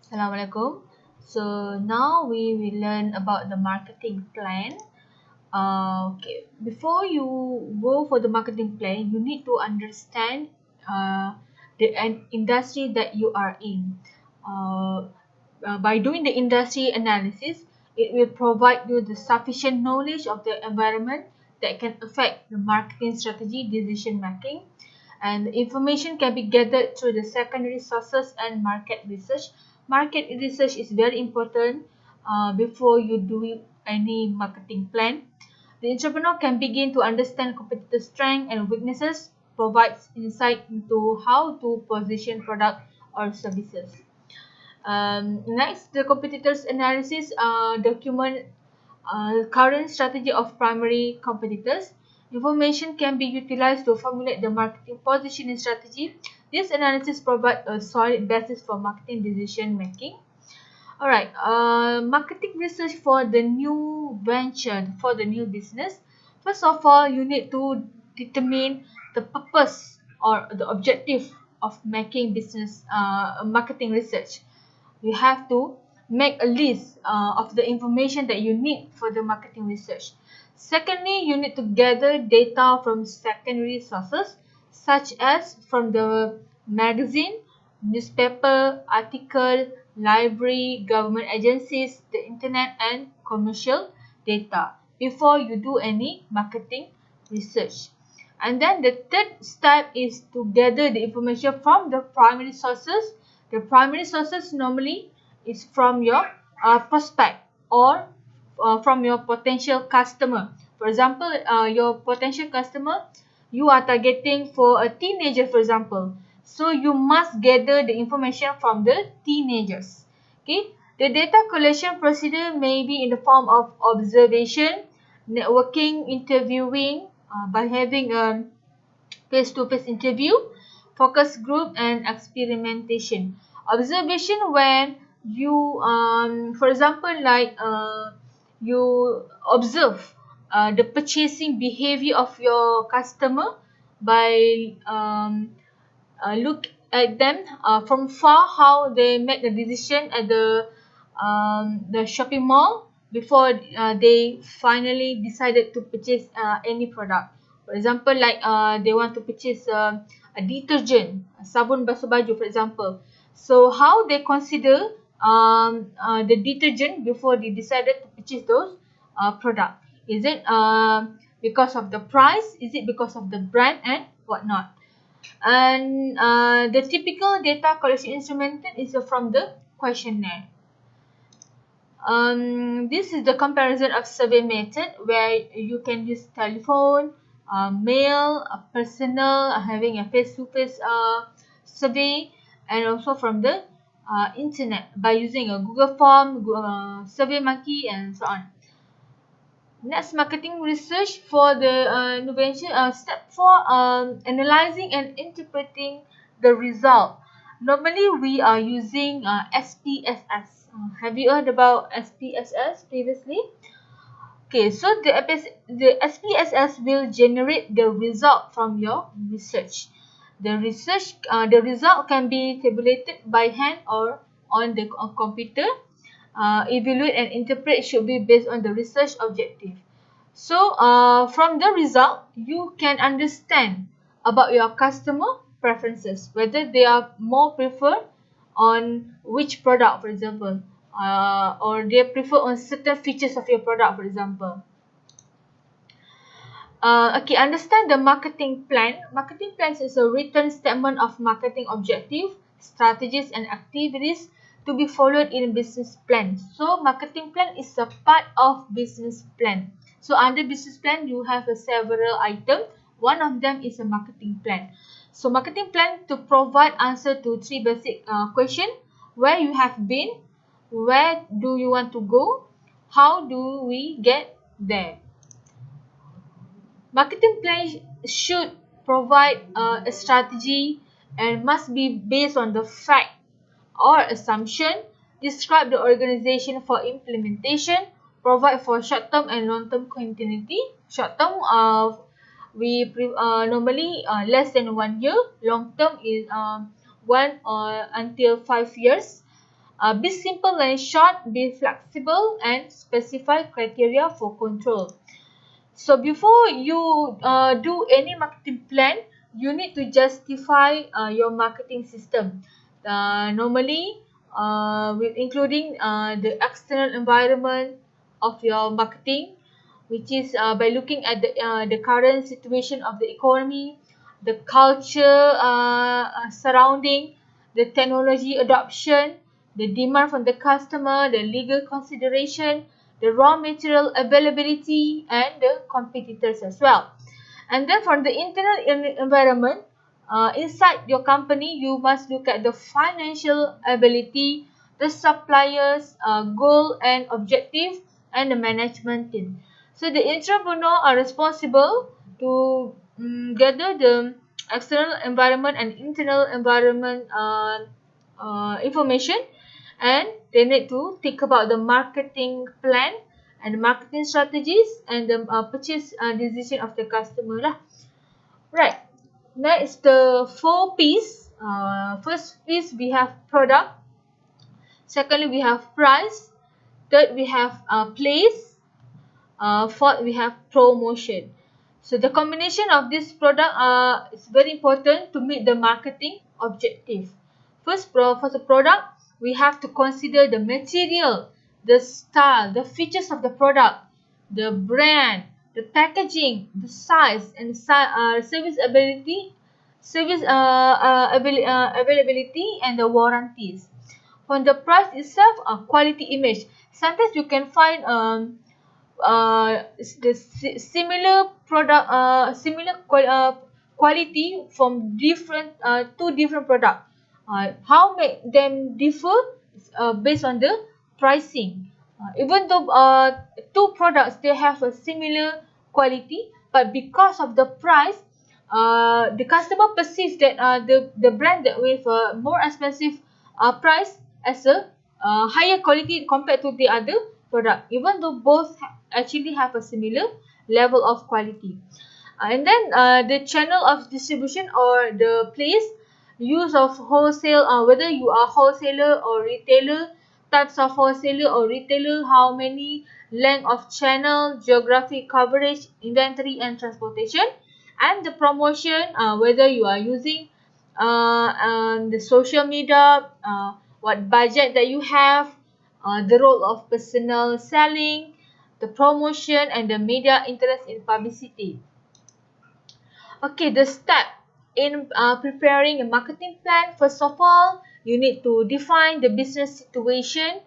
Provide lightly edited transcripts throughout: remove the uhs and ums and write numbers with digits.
Assalamualaikum. So now we will learn about the marketing plan. Okay, before you go for the marketing plan, you need to understand the industry that you are in. Uh, by doing the industry analysis, it will provide you the sufficient knowledge of the environment that can affect the marketing strategy decision making, and the information can be gathered through the secondary sources and market research. Market research is very important before you do any marketing plan. The entrepreneur can begin to understand competitor strengths and weaknesses, provides insight into how to position product or services. Next, the competitors analysis document current strategy of primary competitors. Information can be utilized to formulate the marketing positioning strategy. This analysis provides a solid basis for marketing decision making. Alright, marketing research for the new venture, for the new business. First of all, you need to determine the purpose or the objective of making business marketing research. You have to make a list of the information that you need for the marketing research. Secondly, you need to gather data from secondary sources such as from the magazine, newspaper, article, library, government agencies, the internet, and commercial data before you do any marketing research. And then the third step is to gather the information from the primary sources. The primary sources normally is from your prospect or from your potential customer. For example, your potential customer, you are targeting for a teenager, for example. So you must gather the information from the teenagers. Okay. The data collection procedure may be in the form of observation, networking, interviewing, by having a face-to-face interview, focus group, and experimentation. Observation when you, for example, like you observe the purchasing behavior of your customer by look at them from far, how they make the decision at the shopping mall before they finally decided to purchase any product. For example, like they want to purchase a detergent, sabun basuh baju, for example. So how they consider the detergent before they decided to purchase those product? Is it because of the price? Is it because of the brand and whatnot? And the typical data collection instrument is from the questionnaire. This is the comparison of survey method where you can use telephone, mail, personal, having a face-to-face survey, and also from the internet by using a Google form, SurveyMonkey, and so on. Next, marketing research for the innovation. Step 4, analyzing and interpreting the result. Normally, we are using SPSS. Have you heard about SPSS previously? Okay, so the SPSS will generate the result from your research. The result can be tabulated by hand or on the computer. Evaluate and interpret should be based on the research objective. So, from the result, you can understand about your customer preferences, whether they are more prefer on which product, for example, or they prefer on certain features of your product, for example. Okay, understand the marketing plan. Marketing plans is a written statement of marketing objective, strategies, and activities to be followed in business plan. So, marketing plan is a part of business plan. So, under business plan, you have several items. One of them is a marketing plan. So, marketing plan to provide answer to three basic questions: where you have been, where do you want to go, how do we get there. Marketing plan should provide a strategy and must be based on the fact or assumption, describe the organization for implementation, provide for short-term and long-term continuity. Short-term, normally less than 1 year. Long-term is 1 or until 5 years. Be simple and short, be flexible, and specify criteria for control. So before you do any marketing plan, you need to justify your marketing system. Normally, with including the external environment of your marketing, which is by looking at the current situation of the economy, the culture surrounding, the technology adoption, the demand from the customer, the legal consideration, the raw material availability, and the competitors as well. And then for the internal environment, inside your company, you must look at the financial ability, the suppliers, goal and objective, and the management team. So the entrepreneur are responsible to gather the external environment and internal environment information, and they need to think about the marketing plan and the marketing strategies and the purchase decision of the customer lah. Right. Next, the 4 P's. First piece we have product. Secondly, we have price. Third, we have place. Fourth, we have promotion. So the combination of this product is very important to meet the marketing objective. First, for the product, we have to consider the material, the style, the features of the product, the brand, the packaging, the size, and service ability, availability, and the warranties. For the price itself, quality image. Sometimes you can find the similar product, quality from different two different product. How make them differ based on the pricing. Even though two products they have a similar quality, but because of the price, the customer perceives that the brand that with a more expensive price as a higher quality compared to the other product, even though both actually have a similar level of quality. And then the channel of distribution or the place, use of wholesale, whether you are wholesaler or retailer, types of wholesaler or retailer, how many, length of channel, geographic coverage, inventory and transportation, and the promotion, whether you are using the social media, what budget that you have, the role of personal selling, the promotion, and the media interest in publicity. Okay, the step in preparing a marketing plan. First of all, you need to define the business situation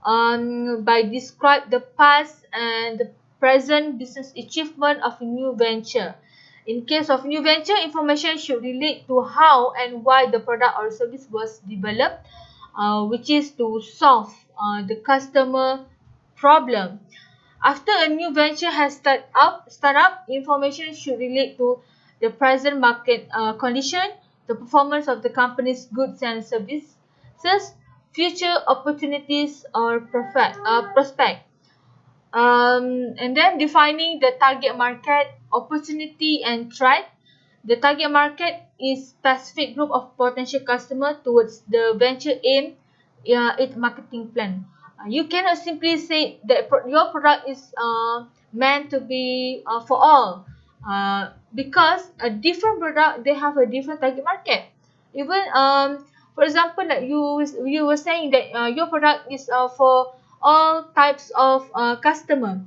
by describe the past and the present business achievement of a new venture. In case of new venture, information should relate to how and why the product or service was developed, which is to solve the customer problem. After a new venture has start up, information should relate to the present market condition, the performance of the company's goods and services, future opportunities or prospect. And then defining the target market, opportunity and threat. The target market is specific group of potential customer towards the venture aim, its marketing plan. You cannot simply say that your product is meant to be for all, because a different product they have a different target market. Even for example, like you were saying that your product is for all types of customer.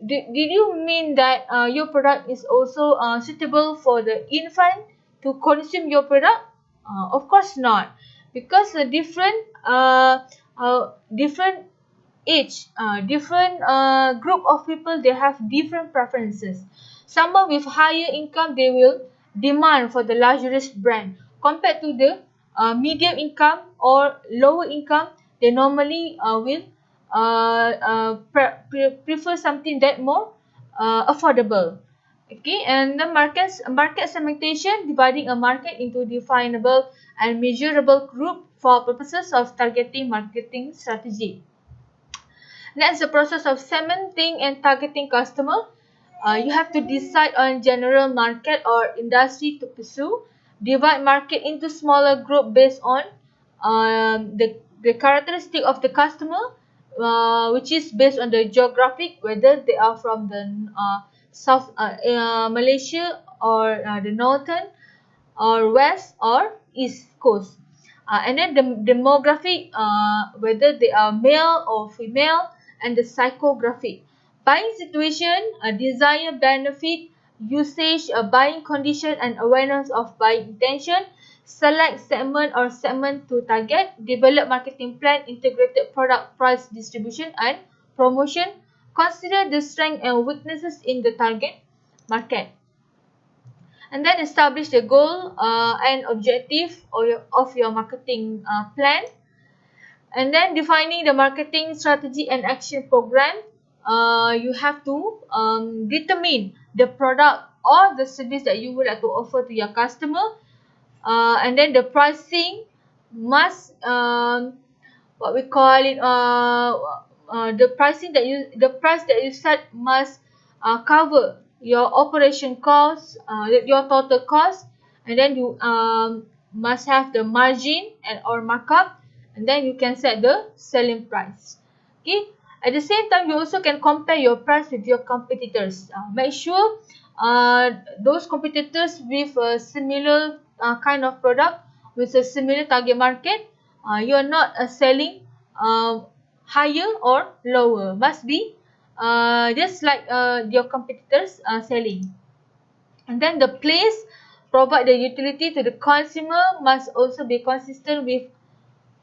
Did you mean that your product is also suitable for the infant to consume your product? Of course not, because a different age, different group of people, they have different preferences. Someone with higher income, they will demand for the luxurious brand compared to the medium income or lower income. They normally will prefer something that more affordable. Okay, and the market segmentation, dividing a market into definable and measurable group for purposes of targeting marketing strategy. Next, the process of segmenting and targeting customer. You have to decide on general market or industry to pursue. Divide market into smaller group based on the characteristic of the customer, which is based on the geographic, whether they are from the South Malaysia or the northern or west or east coast. And then the demographic, whether they are male or female, and the psychographic. Buying situation, desire, benefit, usage, buying condition, and awareness of buying intention. Select segment or segment to target. Develop marketing plan, integrated product price distribution and promotion. Consider the strengths and weaknesses in the target market. And then establish the goal and objective of your marketing plan. And then defining the marketing strategy and action program. You have to determine the product or the service that you would like to offer to your customer. And then the pricing must what we call it the price that you set must cover your operation cost, your total cost, and then you must have the margin and or markup, and then you can set the selling price. Okay, at the same time you also can compare your price with your competitors. Make sure those competitors with a similar kind of product with a similar target market, you are not selling higher or lower, must be just like your competitors are selling. And then the place provide the utility to the consumer must also be consistent with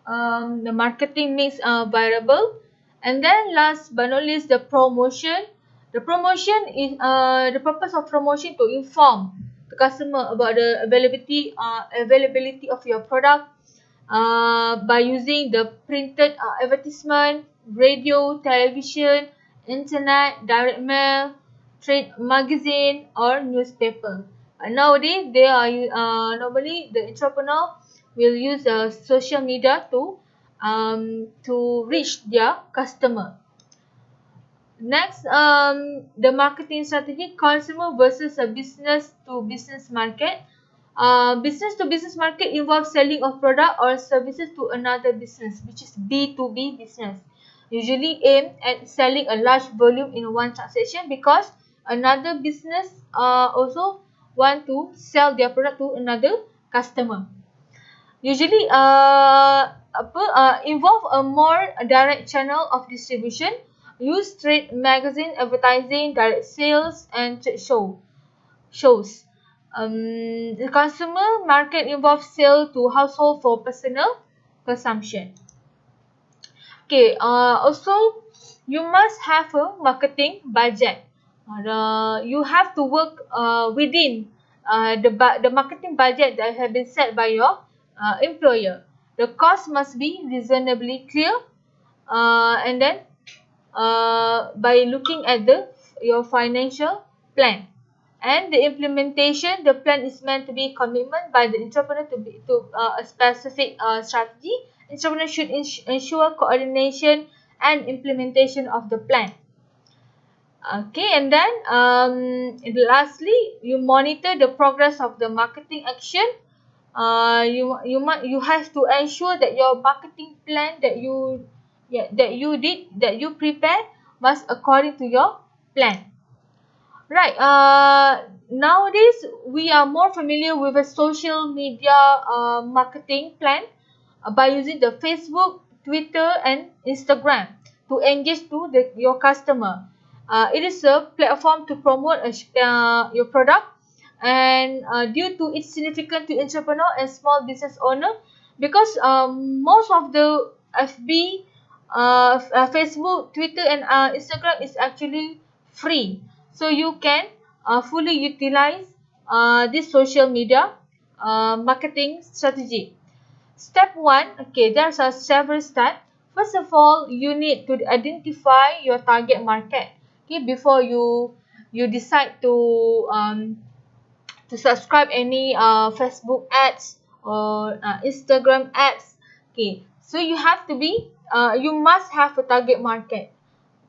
the marketing mix variable. And then last but not least, the promotion. The promotion is the purpose of promotion to inform the customer about the availability of your product by using the printed advertisement, radio, television, internet, direct mail, trade magazine or newspaper. Nowadays, they are normally the entrepreneur will use social media to reach their customer. Next, the marketing strategy: consumer versus a business to business market. Business to business market involves selling of product or services to another business, which is B2B business. Usually aim at selling a large volume in one transaction because another business also want to sell their product to another customer. Usually involve a more direct channel of distribution. Use trade magazine advertising, direct sales, and trade shows. The consumer market involves sale to household for personal consumption. Okay. Also, you must have a marketing budget. You have to work within the marketing budget that has been set by your employer. The cost must be reasonably clear, and then by looking at your financial plan. And the implementation, the plan is meant to be commitment by the entrepreneur to a specific strategy. Entrepreneur should ensure coordination and implementation of the plan. Okay, and then lastly, you monitor the progress of the marketing action. You have to ensure that your marketing plan that you prepare must according to your plan. Right. Nowadays we are more familiar with a social media marketing plan by using the Facebook, Twitter, and Instagram to engage to your customer. It is a platform to promote your product, and due to its significance to entrepreneur and small business owner, because most of the FB, Facebook, Twitter, and Instagram is actually free, so you can fully utilize this social media marketing strategy. Step 1, okay, there's several steps. First of all, you need to identify your target market. Okay, before you decide to subscribe any Facebook ads or Instagram ads. Okay, so you must have a target market.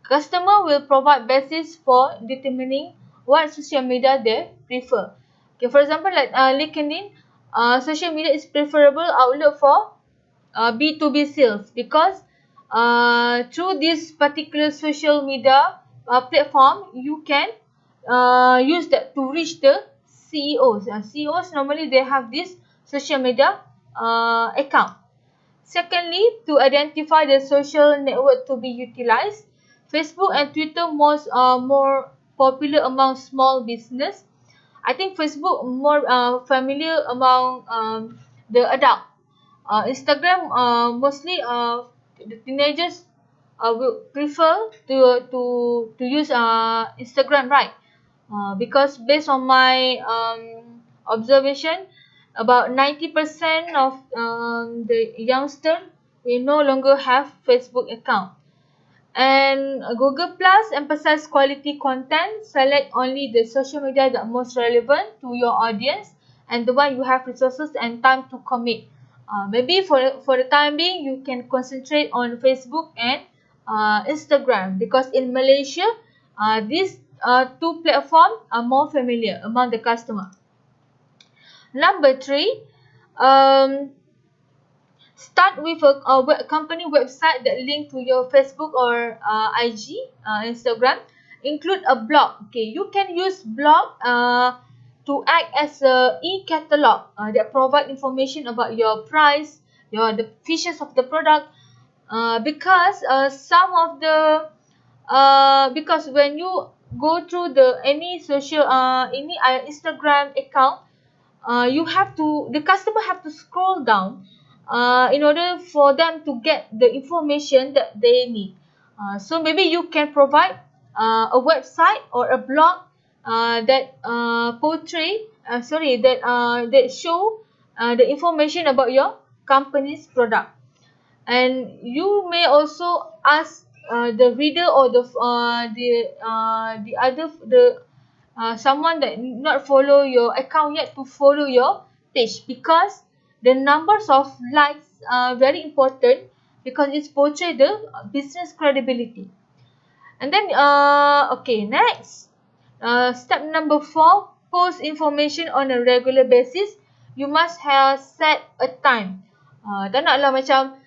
Customer will provide basis for determining what social media they prefer. Okay, for example, like LinkedIn, social media is preferable outlet for B2B sales, because through this particular social media platform, you can use that to reach the CEOs. CEOs normally they have this social media account. Secondly, to identify the social network to be utilized, Facebook and Twitter most more popular among small business. I think Facebook more familiar among the adult. Instagram mostly the teenagers will prefer to use Instagram, right? Because based on my observation, about 90% of the youngster will no longer have Facebook account. And Google Plus emphasize quality content. Select only the social media that are most relevant to your audience and the one you have resources and time to commit. Maybe for the time being, you can concentrate on Facebook and Instagram, because in Malaysia, these two platforms are more familiar among the customer. Number three, um, start with a company website that link to your Facebook or IG, Instagram. Include a blog. Okay, you can use blog to act as a e-catalog that provide information about your price, the features of the product. Because some of the because when you go through the any Instagram account, you have to the customer have to scroll down in order for them to get the information that they need. So maybe you can provide a website or a blog that that show the information about your company's product. And you may also ask the reader or the other the someone that not follow your account yet to follow your page, because the numbers of likes are very important, because it's portray the business credibility. And then okay, next, step number 4, post information on a regular basis. You must have set a time. Tak naklah macam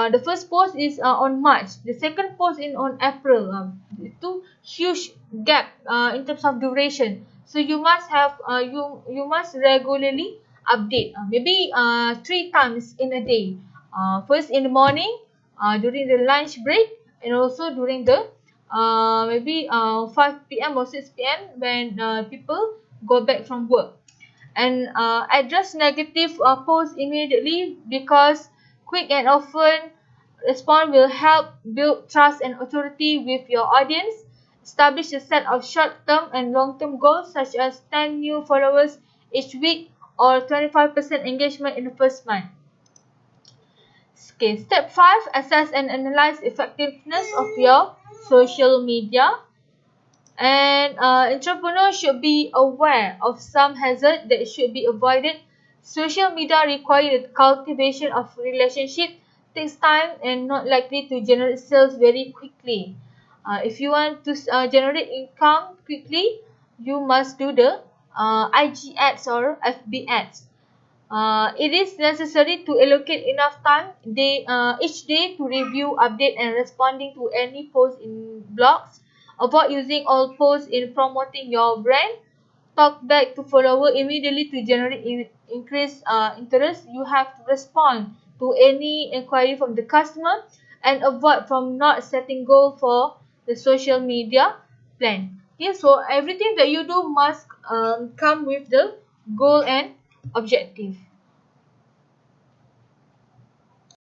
the first post is on March, the second post in on April. Itu huge gap in terms of duration. So you must have you must regularly update. Maybe 3 times in a day. First in the morning, during the lunch break, and also during the maybe 5 p.m. or 6 p.m. when people go back from work. And address negative posts immediately, because quick and often response will help build trust and authority with your audience. Establish a set of short-term and long-term goals, such as 10 new followers each week or 25% engagement in the first month. Okay, step 5, assess and analyze effectiveness of your social media. And entrepreneurs should be aware of some hazards that should be avoided. Social media requires the cultivation of relationship, takes time, and not likely to generate sales very quickly. If you want to generate income quickly, you must do the IG ads or FB ads. It is necessary to allocate enough time each day to review, update, and responding to any post in blogs. Avoid using all posts in promoting your brand. Talk back to follower immediately to generate increased interest. You have to respond to any inquiry from the customer, and avoid from not setting goal for the social media plan. Okay, so everything that you do must come with the goal and objective.